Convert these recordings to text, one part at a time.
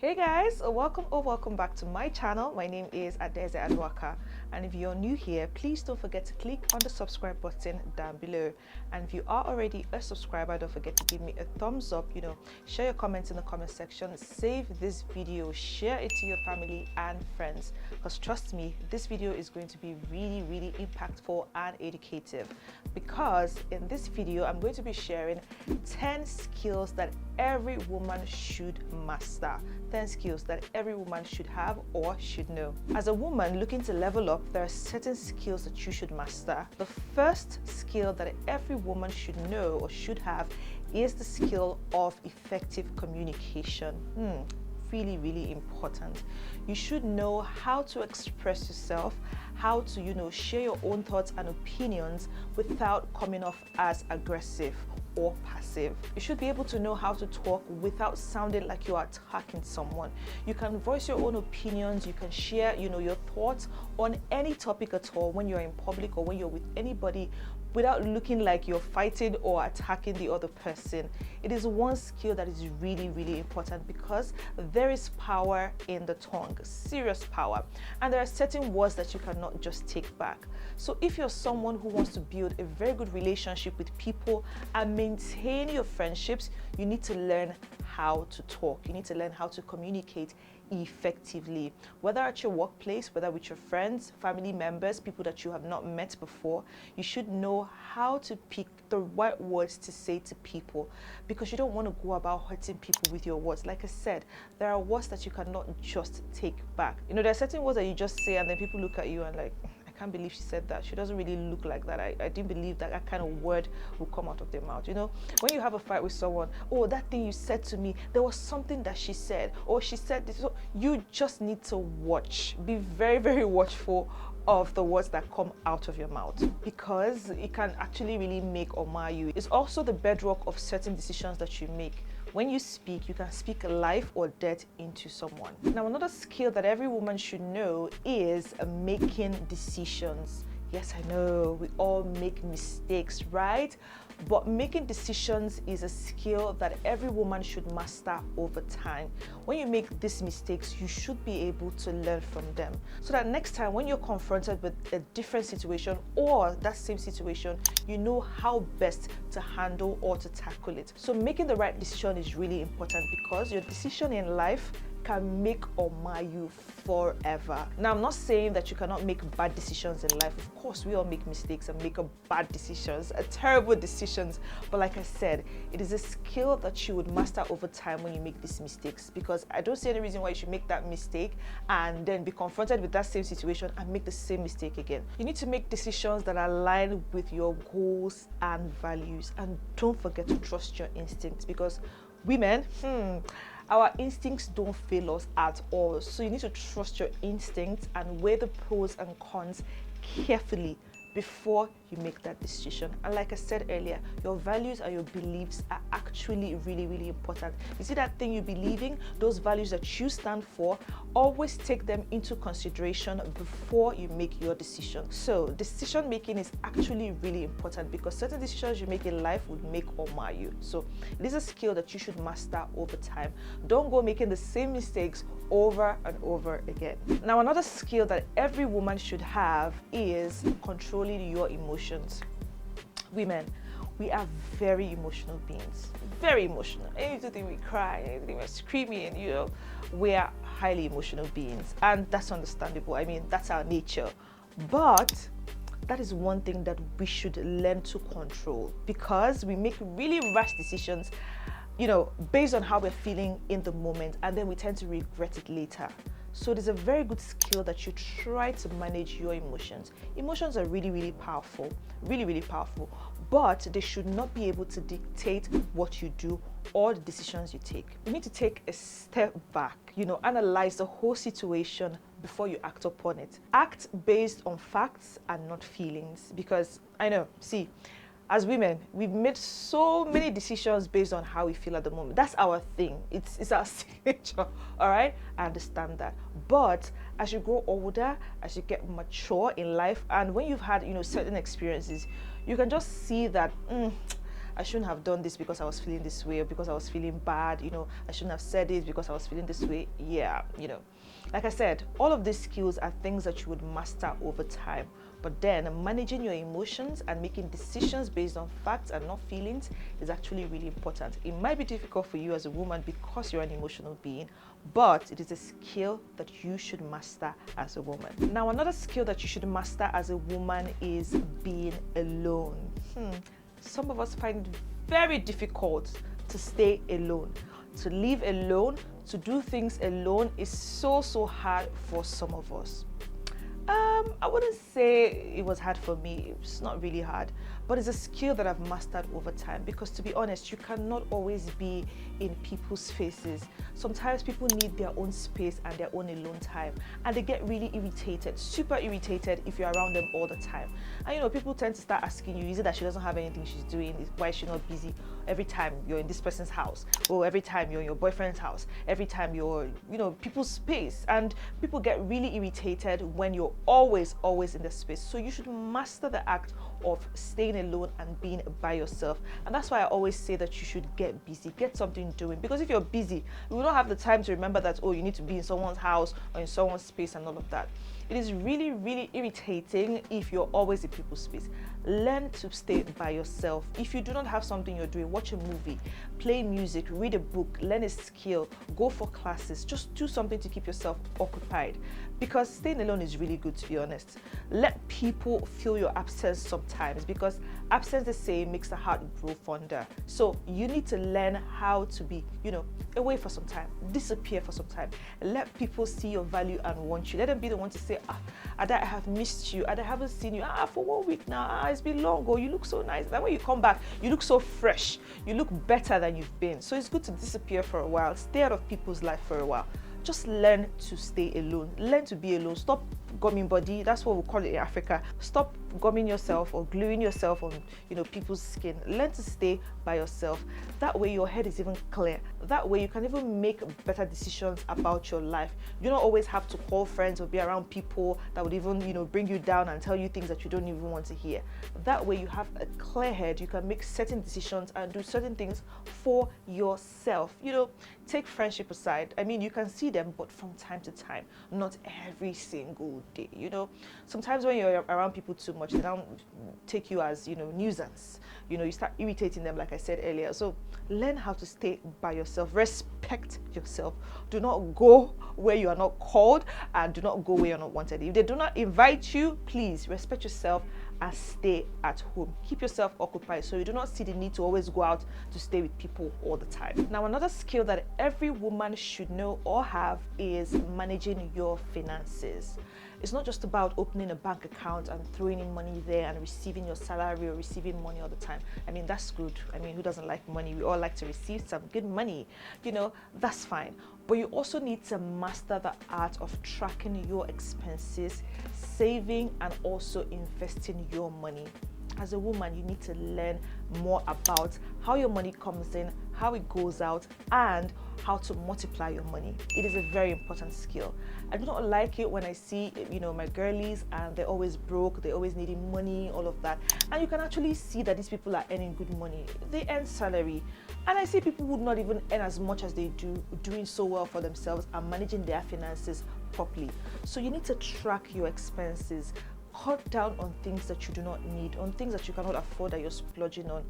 Hey guys, welcome or welcome back to my channel. My name is Adeze Adwaka, and if you're new here, please don't forget to click on the subscribe button down below. And if you are already a subscriber, don't forget to give me a thumbs up, share your comments in the comment section, save this video, share it to your family and friends, because trust me, this video is going to be really impactful and educative, because in this video I'm going to be sharing 10 skills that every woman should master. 10 skills that every woman should have or should know. As a woman looking to level up, there are certain skills that you should master. The first skill that every woman should know or should have is the skill of effective communication. Really important. You should know how to express yourself, how to share your own thoughts and opinions without coming off as aggressive or passive. You should be able to know how to talk without sounding like you are attacking someone. You can voice your own opinions, you can share your thoughts on any topic at all when you're in public or when you're with anybody without looking like you're fighting or attacking the other person. It is one skill that is really important, because there is power in the tongue, serious power, and there are certain words that you cannot just take back. So if you're someone who wants to build a very good relationship with people and maintain your friendships, you need to learn how to talk. You need to learn how to communicate effectively, whether at your workplace, whether with your friends, family members, people that you have not met before. You should know how to pick the right words to say to people, because you don't want to go about hurting people with your words. Like I said, there are words that you cannot just take back. There are certain words that you just say and then people look at you and like, I can't believe she said that. She doesn't really look like that. I didn't believe that that kind of word will come out of their mouth. When you have a fight with someone, oh, that thing you said to me, there was something that she said, or she said this. So you just need to watch. Be very watchful of the words that come out of your mouth, because it can actually really make or mar you. It's also the bedrock of certain decisions that you make. When you speak, you can speak life or death into someone. Now, another skill that every woman should know is making decisions. Yes, I know we all make mistakes, right? But making decisions is a skill that every woman should master over time. When you make these mistakes, you should be able to learn from them, so that next time when you're confronted with a different situation or that same situation, you know how best to handle or to tackle it. So making the right decision is really important, because your decision in life can make or mar you forever. Now, I'm not saying that you cannot make bad decisions in life. Of course, we all make mistakes and make bad decisions, terrible decisions. But like I said, it is a skill that you would master over time when you make these mistakes, because I don't see any reason why you should make that mistake and then be confronted with that same situation and make the same mistake again. You need to make decisions that align with your goals and values. And don't forget to trust your instincts, because women, our instincts don't fail us at all. So you need to trust your instincts and weigh the pros and cons carefully before you make that decision. And like I said earlier, your values and your beliefs are actually really important. You see that thing you believe in, those values that you stand for, always take them into consideration before you make your decision. So decision making is actually really important, because certain decisions you make in life would make or mar you. So it is a skill that you should master over time. Don't go making the same mistakes over and over again. Now, another skill that every woman should have is controlling your emotions. Women, we are very emotional beings, very emotional. Anything we cry, anything we're screaming, we are highly emotional beings, and that's understandable. I mean, that's our nature. But that is one thing that we should learn to control, because we make really rash decisions based on how we're feeling in the moment, and then we tend to regret it later. So it is a very good skill that you try to manage your emotions. Emotions are really powerful, really powerful, but they should not be able to dictate what you do or the decisions you take. You need to take a step back, analyze the whole situation before you act upon it. Act based on facts and not feelings, because I know, see, as women, we've made so many decisions based on how we feel at the moment. That's our thing. It's our signature, all right? I understand that. But as you grow older, as you get mature in life, and when you've had, certain experiences, you can just see that, I shouldn't have done this because I was feeling this way, or because I was feeling bad, you know, I shouldn't have said it because I was feeling this way. Yeah, you know, like I said, all of these skills are things that you would master over time. But then managing your emotions and making decisions based on facts and not feelings is actually really important. It might be difficult for you as a woman because you're an emotional being, but it is a skill that you should master as a woman. Now, another skill that you should master as a woman is being alone. Some of us find it very difficult to stay alone. To live alone, to do things alone is so hard for some of us. I wouldn't say it was hard for me. It's not really hard, but it's a skill that I've mastered over time, because to be honest, you cannot always be in people's faces. Sometimes people need their own space and their own alone time, and they get really irritated, super irritated if you're around them all the time. And you know, people tend to start asking you, is it that she doesn't have anything she's doing? Why is she not busy? Every time you're in this person's house, or every time you're in your boyfriend's house, every time you're, you know, people's space, and people get really irritated when you're always in the space. So you should master the act of staying alone and being by yourself. And that's why I always say that you should get busy, get something doing, because if you're busy, you will not have the time to remember that, oh, you need to be in someone's house or in someone's space and all of that. It is really irritating if you're always in people's space. Learn to stay by yourself. If you do not have something you're doing, watch a movie, play music, read a book, learn a skill, go for classes. Just do something to keep yourself occupied, because staying alone is really good, to be honest. Let people feel your absence sometimes, because absence, they say, makes the heart grow fonder. So you need to learn how to be, you know, away for some time, disappear for some time. Let people see your value and want you. Let them be the one to say, Ada, I have missed you. Ada, I haven't seen you for 1 week now. It's been long. Oh, you look so nice. Then when you come back, you look so fresh. You look better than you've been. So it's good to disappear for a while. Stay out of people's life for a while. Just learn to stay alone. Learn to be alone. Stop gumming body. That's what we call it in Africa. Stop gumming yourself or gluing yourself on, you know, people's skin. Learn to stay by yourself. That way your head is even clear. That way you can even make better decisions about your life. You don't always have to call friends or be around people that would even, you know, bring you down and tell you things that you don't even want to hear. That way you have a clear head. You can make certain decisions and do certain things for yourself. You know, take friendship aside. I mean, you can see them, but from time to time, not every single day. You know, sometimes when you're around people too much, they don't take you as, you know, nuisance. You know, you start irritating them, like I said earlier. So learn how to stay by yourself. Respect yourself. Do not go where you are not called, and do not go where you're not wanted. If they do not invite you, please respect yourself and stay at home. Keep yourself occupied so you do not see the need to always go out to stay with people all the time. Now, another skill that every woman should know or have is managing your finances. It's not just about opening a bank account and throwing in money there and receiving your salary or receiving money all the time. I mean, that's good. I mean, who doesn't like money? We all like to receive some good money. You know, that's fine. But you also need to master the art of tracking your expenses, saving, and also investing your money. As a woman, you need to learn more about how your money comes in, how it goes out, and how to multiply your money. It is a very important skill. I do not like it when I see, you know, my girlies, and they're always broke, they're always needing money, all of that. And you can actually see that these people are earning good money. They earn salary. And I see people who would not even earn as much as they do, doing so well for themselves and managing their finances properly. So you need to track your expenses. Cut down on things that you do not need, on things that you cannot afford that you're splurging on.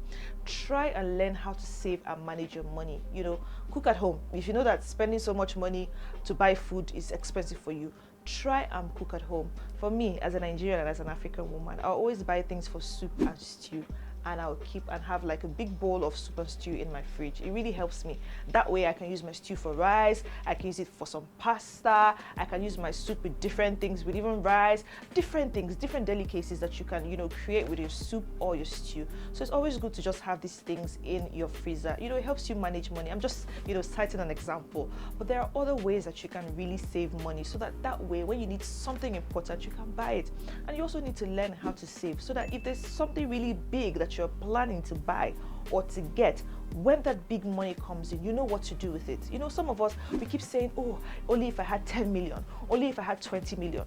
Try and learn how to save and manage your money. You know, cook at home. If you know that spending so much money to buy food is expensive for you, try and cook at home. For me, as a Nigerian and as an African woman, I always buy things for soup and stew, and I'll keep and have like a big bowl of soup and stew in my fridge. It really helps me. That way I can use my stew for rice, I can use it for some pasta, I can use my soup with different things, with even rice, different things, different delicacies that you can, you know, create with your soup or your stew. So it's always good to just have these things in your freezer. You know, it helps you manage money. I'm just, you know, citing an example, but there are other ways that you can really save money, so that way when you need something important, you can buy it. And you also need to learn how to save, so that if there's something really big that you're planning to buy or to get, when that big money comes in, you know what to do with it. You know, some of us, we keep saying, oh, only if I had 10 million, only if I had 20 million.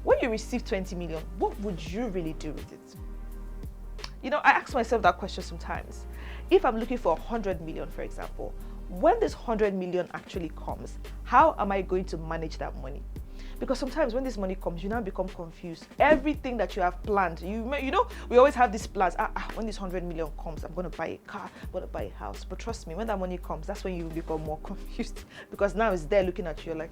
When you receive 20 million, what would you really do with it? You know, I ask myself that question sometimes. if I'm looking for 100 million, for example, when this 100 million actually comes, how am I going to manage that money? Because sometimes when this money comes, you now become confused. Everything that you have planned, you know, we always have these plans. When this 100 million comes, I'm going to buy a car, I'm going to buy a house. But trust me, when that money comes, that's when you become more confused, because now it's there looking at you like,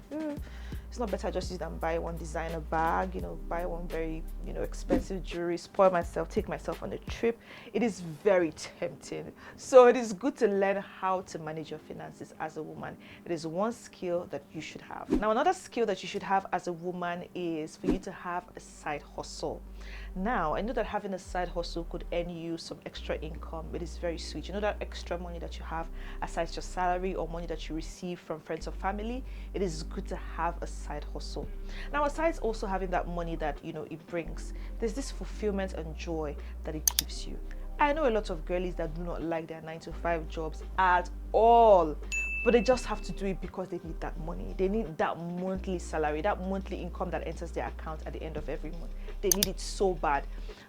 it's not better just use than buy one designer bag, you know, buy one very, you know, expensive jewelry, spoil myself, take myself on a trip. It is very tempting. So it is good to learn how to manage your finances as a woman. It is one skill that you should have. Now, another skill that you should have as a woman is for you to have a side hustle. Now, I know that having a side hustle could earn you some extra income. It is very sweet. You know that extra money that you have aside your salary or money that you receive from friends or family, it is good to have a side hustle. Now, aside also having that money that, you know, it brings, there's this fulfillment and joy that it gives you. I know a lot of girlies that do not like their 9-to-5 jobs at all, but they just have to do it because they need that money. They need that monthly salary, that monthly income that enters their account at the end of every month. They need it so bad.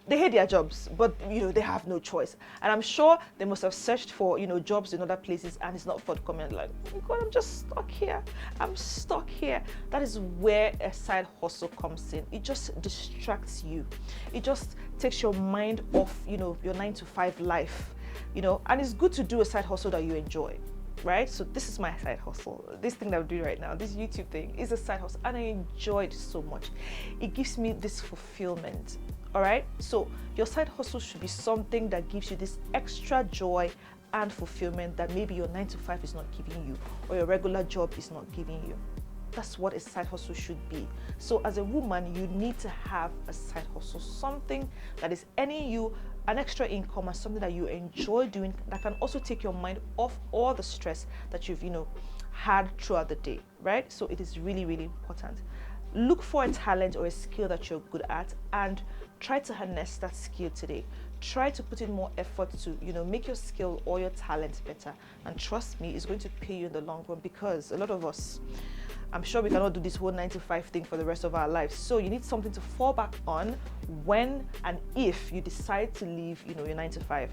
They hate their jobs, but, you know, they have no choice. And I'm sure they must have searched for, you know, jobs in other places and it's not forthcoming. Like, oh God, I'm just stuck here. I'm stuck here. That is where a side hustle comes in. It just distracts you. It just takes your mind off, you know, your 9-to-5 life, you know, and it's good to do a side hustle that you enjoy. Right? So this is my side hustle. This thing that I'm doing right now, this YouTube thing, is a side hustle and I enjoy it so much. It gives me this fulfillment. All right? So your side hustle should be something that gives you this extra joy and fulfillment that maybe your 9-to-5 is not giving you or your regular job is not giving you. That's what a side hustle should be. So as a woman, you need to have a side hustle, something that is earning you an extra income and something that you enjoy doing that can also take your mind off all the stress that you've, you know, had throughout the day, right? So it is really, really important. Look for a talent or a skill that you're good at and try to harness that skill today. Try to put in more effort to, you know, make your skill or your talent better. And trust me, it's going to pay you in the long run, because a lot of us, I'm sure we cannot do this whole 9-to-5 thing for the rest of our lives. So you need something to fall back on when and if you decide to leave, you know, your 9-to-5.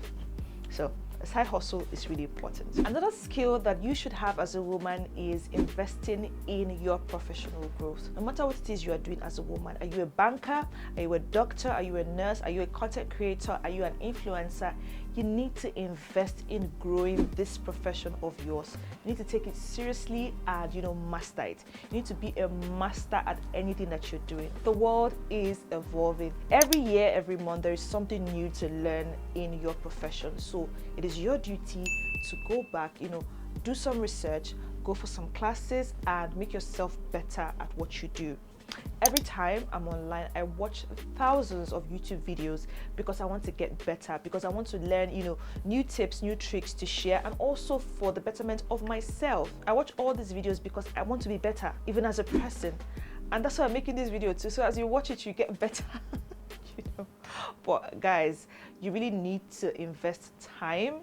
So a side hustle is really important. Another skill that you should have as a woman is investing in your professional growth. No matter what it is you are doing as a woman, are you a banker? Are you a doctor? Are you a nurse? Are you a content creator? Are you an influencer? You need to invest in growing this profession of yours. You need to take it seriously and, you know, master it. You need to be a master at anything that you're doing. The world is evolving. Every year, every month, there is something new to learn in your profession. So it is your duty to go back, you know, do some research, go for some classes and make yourself better at what you do. Every time I'm online, I watch thousands of YouTube videos because I want to get better, because I want to learn, you know, new tips, new tricks to share, and also for the betterment of myself. I watch all these videos because I want to be better, even as a person. And that's why I'm making this video too. So as you watch it, you get better. You know? But guys, you really need to invest time,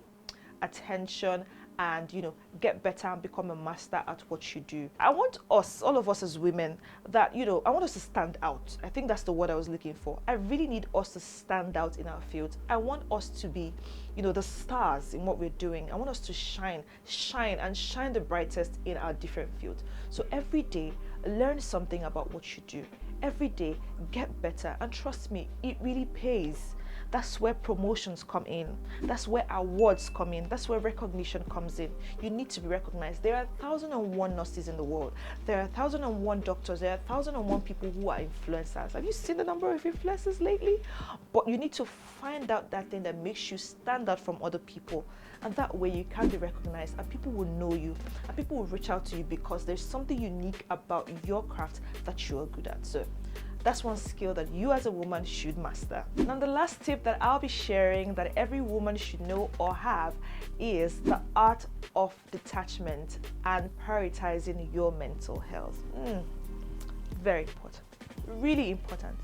attention, and, you know, get better and become a master at what you do. I want us, all of us as women, that, you know, I want us to stand out. I think that's the word I was looking for. I really need us to stand out in our field. I want us to be, you know, the stars in what we're doing. I want us to shine the brightest in our different fields. So every day, learn something about what you do. Every day, get better, and trust me, it really pays. That's where promotions come in. That's where awards come in. That's where recognition comes in. You need to be recognized. There are 1,001 nurses in the world. There are 1,001 doctors. There are 1,001 people who are influencers. Have you seen the number of influencers lately? But you need to find out that thing that makes you stand out from other people. And that way you can be recognized and people will know you and people will reach out to you because there's something unique about your craft that you are good at. So that's one skill that you as a woman should master. Now, the last tip that I'll be sharing that every woman should know or have is the art of detachment and prioritizing your mental health. Very important, really important.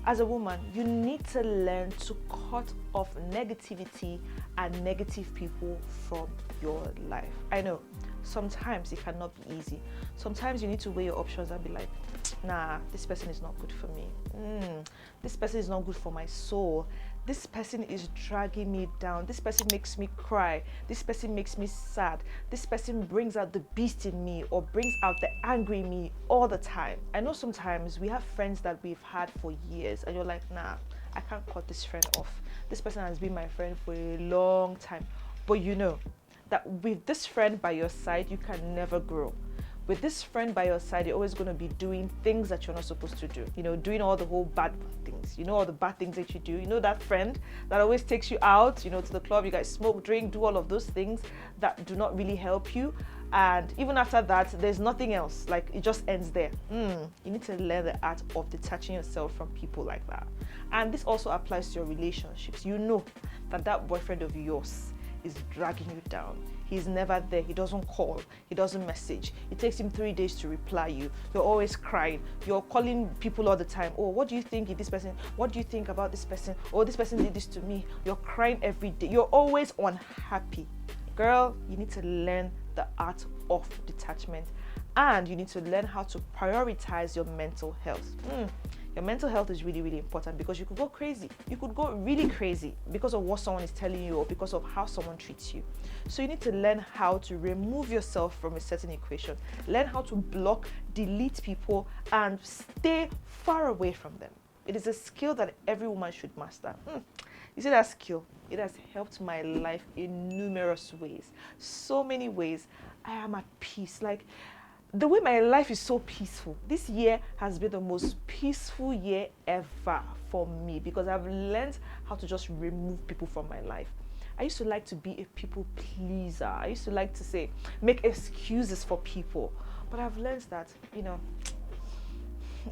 As a woman, you need to learn to cut off negativity and negative people from your life. I know sometimes it cannot be easy. Sometimes you need to weigh your options and be like, nah, this person is not good for me. This person is not good for my soul. this person is dragging me down, this person makes me cry, this person makes me sad, this person brings out the beast in me or brings out the angry me all the time. I know sometimes we have friends that we've had for years and you're like, nah, I can't cut this friend off. This person has been my friend for a long time. But you know that with this friend by your side, you can never grow. With this friend by your side, you're always going to be doing things that you're not supposed to do. You know, doing all the whole bad things. You know, all the bad things that you do. You know, that friend that always takes you out, you know, to the club, you guys smoke, drink, do all of those things that do not really help you. And even after that, there's nothing else. Like, it just ends there. You need to learn the art of detaching yourself from people like that. And this also applies to your relationships. You know that that boyfriend of yours is dragging you down. He's never there. He doesn't call. He doesn't message. It takes him 3 days to reply you. You're always crying. You're calling people all the time. Oh, what do you think of this person? What do you think about this person? Oh, this person did this to me. You're crying every day. You're always unhappy. Girl, you need to learn the art of detachment, and you need to learn how to prioritize your mental health. Your mental health is really, really important, because you could go crazy. You could go really crazy because of what someone is telling you or because of how someone treats you. So you need to learn how to remove yourself from a certain equation. Learn how to block, delete people, and stay far away from them. It is a skill that every woman should master. You see that skill? It has helped my life in numerous ways. So many ways. I am at peace. Like, the way my life is so peaceful. This year has been the most peaceful year ever for me, because I've learned how to just remove people from my life. I used to like to be a people pleaser. I used to like to say, make excuses for people. But I've learned that, you know,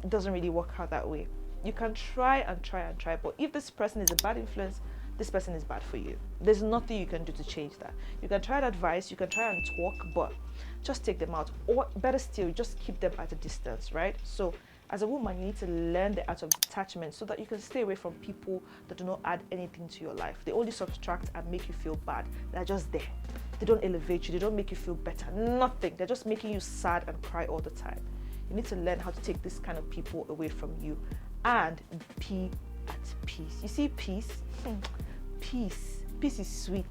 it doesn't really work out that way. You can try and try and try, but if this person is a bad influence, this person is bad for you. There's nothing you can do to change that. You can try and advise, you can try and talk, but just take them out. Or better still, just keep them at a distance, right? So as a woman, you need to learn the art of detachment so that you can stay away from people that do not add anything to your life. They only subtract and make you feel bad. They're just there. They don't elevate you. They don't make you feel better. Nothing. They're just making you sad and cry all the time. You need to learn how to take this kind of people away from you and be at peace. You see, peace? Peace is sweet.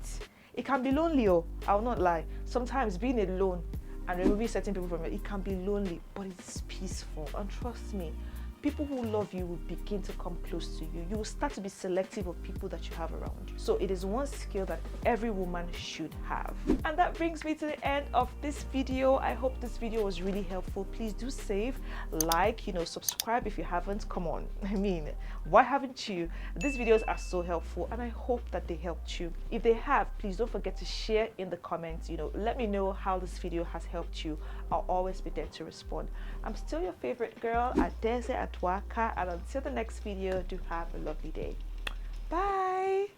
It can be lonely, oh, I'll not lie. Sometimes being alone and removing certain people from it can be lonely, but it's peaceful. And trust me, people who love you will begin to come close to you. You will start to be selective of people that you have around you. So it is one skill that every woman should have. And that brings me to the end of this video. I hope this video was really helpful. Please do save, like, subscribe if you haven't. Come on. I mean, why haven't you? These videos are so helpful, and I hope that they helped you. If they have, please don't forget to share in the comments. Let me know how this video has helped you. I'll always be there to respond. I'm still your favorite girl, Adeze Adwaka, and until the next video, do have a lovely day. Bye.